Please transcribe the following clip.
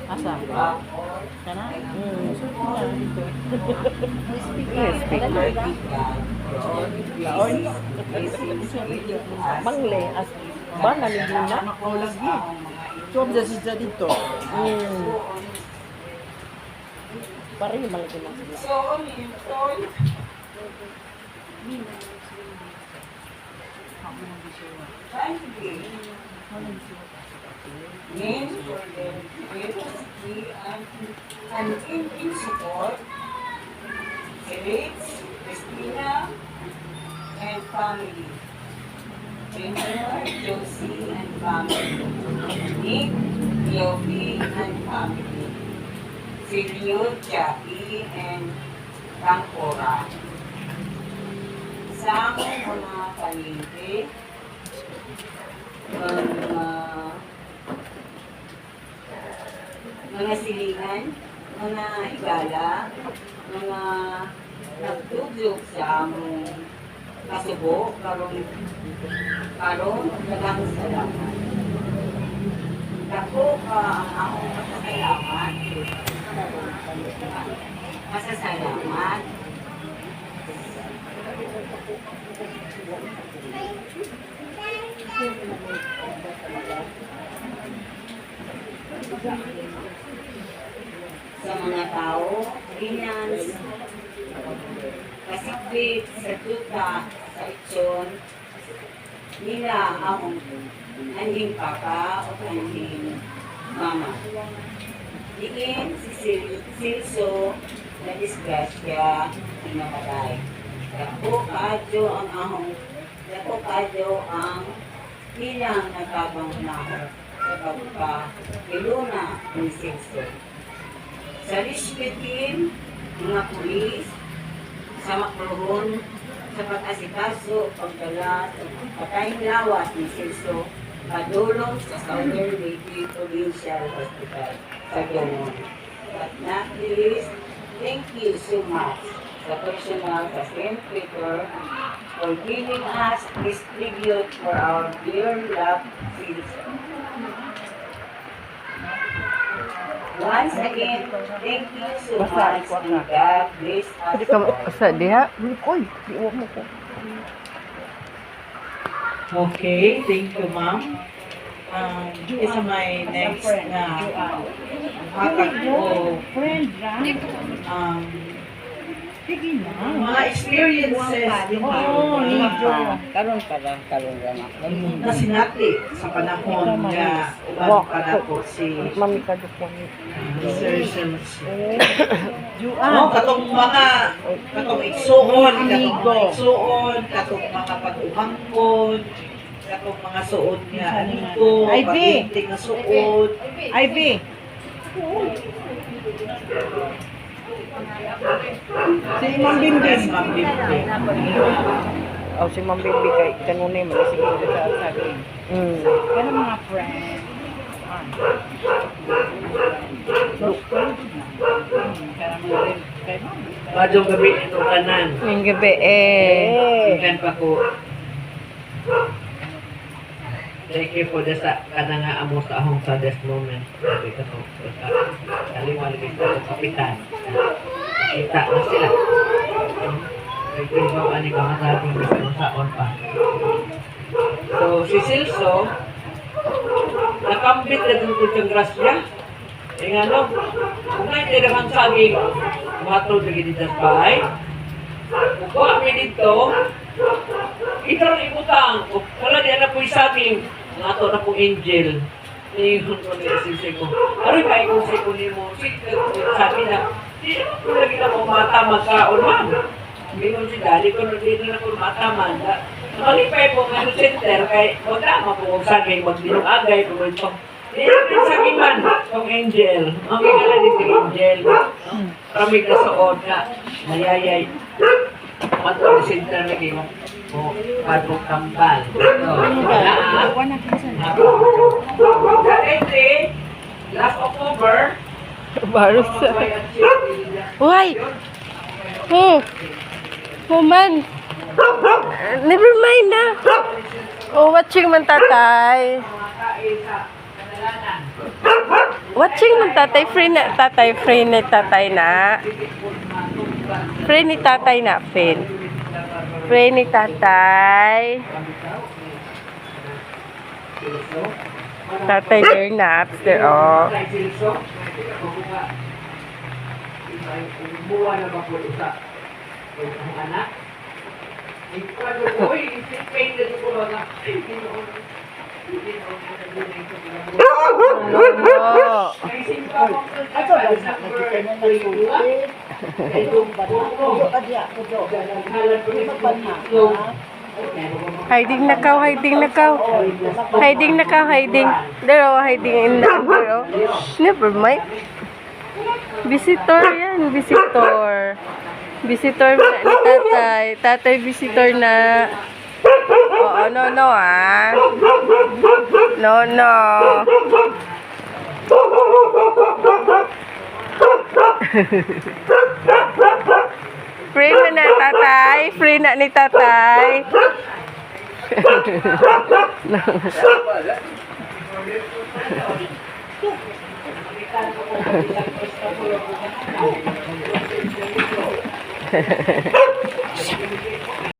Asa? Kana? Dito. Yes, speaker. Laon. Bangle. As ba naliguna? Lagi. Tuwag sa sisa dito. Pareho malagi na sila. Names for them and in support, Felix, Christina, and family. Ginger, Josie, and family. Nick, Yogi, and family. Silio, Jackie, and Tampora. Sa among mga palengke, mga silingan, mga higala, mga nagtugtog sa among kasubo, karon daghang salamat. Dako ka ang akong pasasalamat. Pasasalamat. Sa mga tao, finance, kasikbit, sa tuta, sa itsyon, nila akong anhing papa o anhing mama. Diin si Silso na disgrasya pinapatay. Dako kadyo ang ilang nagkabang na sa pagpapiluna ni Silso. Sa rescue team, mga pulis, sa makrohon, sa pag-asikaso, pagdala, patayang lawas ni Silso, padulong sa Southern Leyte Provincial Hospital sa Gomon. But not least, thank you so much sa personal sa St. Peter for giving us this tribute for our dear loved Silso. Once again, thank you so much and God bless us. Hindi ka sa diha. Uy, iwan mo ko. Okay, thank you, ma'am. Isa may next na hatag ko. Mga experiences yung Karon na sinati sa panahon na uban pa na po si Mami ka dito. Sir Sims. Katong igsuon, katong mga pag-uhangkon, katong mga suod nga amigo, pag-inting na suod. Ivy. Si Ma'am Bimbi. Ma'am Bimbi. O si Ma'am Bibi kay kanunay mo sige sa sabi. Kaya mga friends. Madong gabi ito kanan. Ngayong gabi Ikan pa ko. Thank you for this kananga amo sa ahong saddest moment. Sabi ko sa kaliwala ko kapitan. Kita na sila. Thank you so ani ka masabing gusto saon pa. So si Silso nakambit na dun ko siyang grasya. Nga no, kung may tinahang saging matod na dito sa bahay, kung kami dito, ito ang ibutang. Wala di na po yung saging. Nato na po angel. Iyon ko na sisig ko. Aroy ka ikong siko ni mo. Sabi na, di ko lagi na po mata magkaon man. Mingon si Dali ko dito na po mata man. Nakalipay po nga center kay wag na mapugong saging magdinong agay kung ito. Di natin saging man itong angel. Ang kikala dito angel. Ramig na suod na mayayay. Matong center na kayo. O, padong kambal. Last October, Barus. Uy! Man. Never mind na. Watching man tatay. Watching ng tatay, free na tatay, free ni tatay na. Free ni tatay na, Finn. Free ni tatay. Tatay there naps there, oh. Buwa na ba po isa? Ang anak? Uy, isipin na ko ba nga? No. Ato ba sa nakita na nagsulti? Ayong ba na? Kudo ka diya, kudo. Kudo ba na? Hiding nakaw, hiding nakaw. Hiding nakaw, hiding. There, oh, hiding in the there, oh. Never mind. Visitor yan, visitor. Visitor na ni tatay. Tatay visitor na. Oo, no, no, ah. No, no. Free na na, tatay. Free na ni tatay.